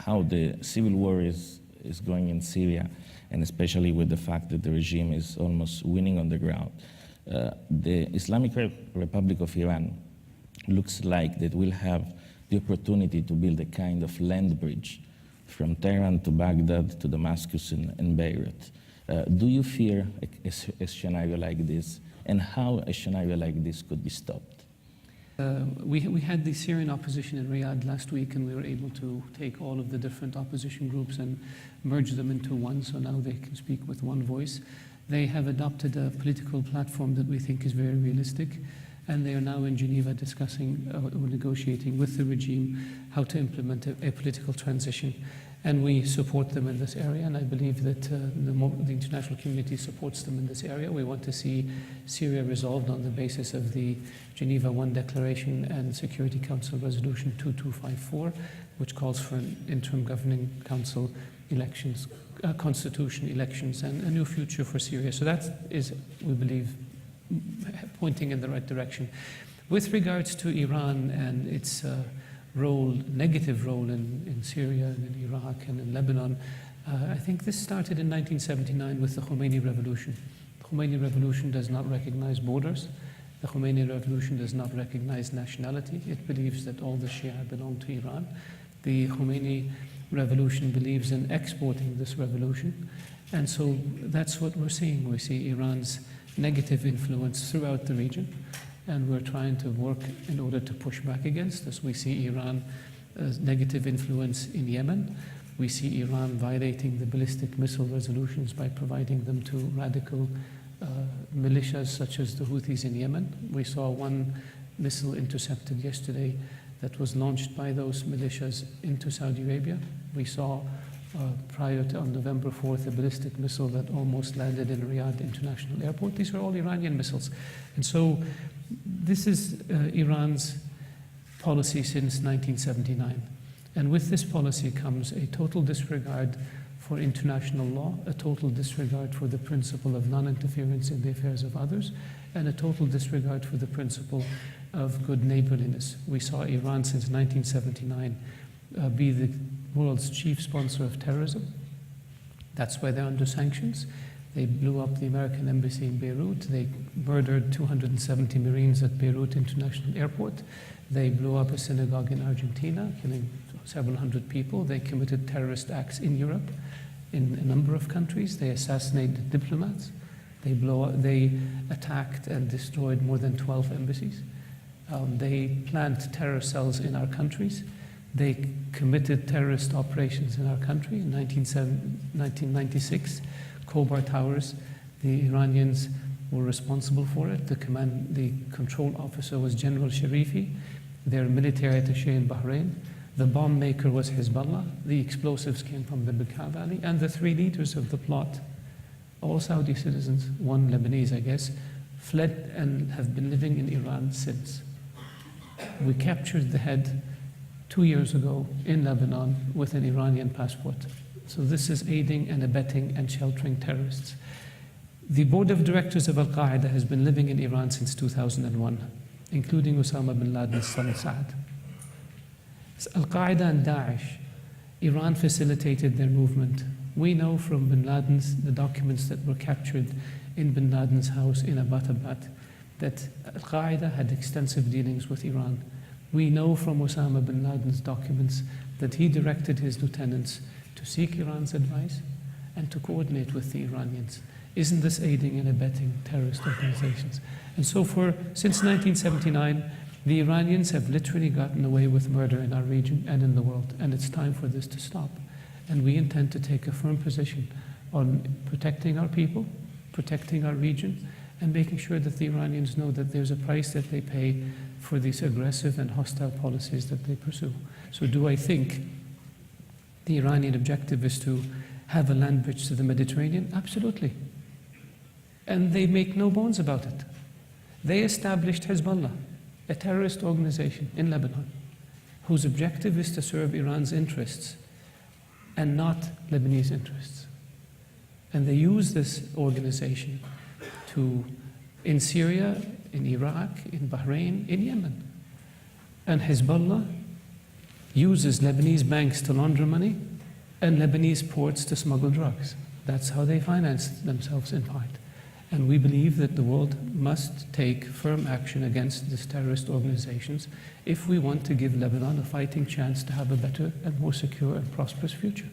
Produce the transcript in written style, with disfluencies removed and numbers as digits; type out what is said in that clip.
how the civil war is going in Syria, and especially with the fact that the regime is almost winning on the ground. The Islamic Republic of Iran looks like that will have the opportunity to build a kind of land bridge from Tehran to Baghdad to Damascus and Beirut. Do you fear a scenario like this, and how a scenario like this could be stopped? We had the Syrian opposition in Riyadh last week, and we were able to take all of the different opposition groups and merge them into one, so now they can speak with one voice. They have adopted a political platform that we think is very realistic, and they are now in Geneva discussing or negotiating with the regime how to implement a political transition. And we support them in this area, and I believe that the international community supports them in this area. We want to see Syria resolved on the basis of the Geneva I Declaration and Security Council Resolution 2254, which calls for an interim governing council elections, constitution elections, and a new future for Syria. So that is, we believe, pointing in the right direction. With regards to Iran and its negative role in Syria and in Iraq and in Lebanon, I think this started in 1979 with the Khomeini Revolution. The Khomeini Revolution does not recognize borders. The Khomeini Revolution does not recognize nationality. It believes that all the Shia belong to Iran. The Khomeini Revolution believes in exporting this revolution. And so that's what we're seeing. We see Iran's negative influence throughout the region, and we're trying to work in order to push back against this. We see Iran's negative influence in Yemen. We see Iran violating the ballistic missile resolutions by providing them to radical militias such as the Houthis in Yemen. We saw one missile intercepted yesterday that was launched by those militias into Saudi Arabia. We saw prior to on November 4th, a ballistic missile that almost landed in Riyadh International Airport. These are all Iranian missiles. And so this is Iran's policy since 1979. And with this policy comes a total disregard for international law, a total disregard for the principle of non-interference in the affairs of others, and a total disregard for the principle of good neighborliness. We saw Iran since 1979 be the world's chief sponsor of terrorism. That's why they're under sanctions. They blew up the American embassy in Beirut. They murdered 270 Marines at Beirut International Airport. They blew up a synagogue in Argentina, killing several hundred people. They committed terrorist acts in Europe, in a number of countries. They assassinated diplomats. They attacked and destroyed more than 12 embassies. They planned terror cells in our countries. They committed terrorist operations in our country in 1996. Khobar Towers, the Iranians were responsible for it. The control officer was General Sharifi, their military attaché in Bahrain. The bomb maker was Hezbollah. The explosives came from the Bekaa Valley. And the three leaders of the plot, all Saudi citizens, one Lebanese, I guess, fled and have been living in Iran since. We captured the head 2 years ago in Lebanon with an Iranian passport. So this is aiding and abetting and sheltering terrorists. The board of directors of Al-Qaeda has been living in Iran since 2001, including Osama bin Laden's son Saad. Al-Qaeda and Daesh, Iran facilitated their movement. We know from the documents that were captured in bin Laden's house in Abbottabad that Al-Qaeda had extensive dealings with Iran. We know from Osama bin Laden's documents that he directed his lieutenants to seek Iran's advice and to coordinate with the Iranians. Isn't this aiding and abetting terrorist organizations? And so since 1979, the Iranians have literally gotten away with murder in our region and in the world, and it's time for this to stop. And we intend to take a firm position on protecting our people, protecting our region, and making sure that the Iranians know that there's a price that they pay for these aggressive and hostile policies that they pursue. So do I think the Iranian objective is to have a land bridge to the Mediterranean? Absolutely. And they make no bones about it. They established Hezbollah, a terrorist organization in Lebanon, whose objective is to serve Iran's interests and not Lebanese interests. And they use this organization in Syria, in Iraq, in Bahrain, in Yemen. And Hezbollah uses Lebanese banks to launder money and Lebanese ports to smuggle drugs. That's how they finance themselves in part. And we believe that the world must take firm action against these terrorist organizations if we want to give Lebanon a fighting chance to have a better and more secure and prosperous future.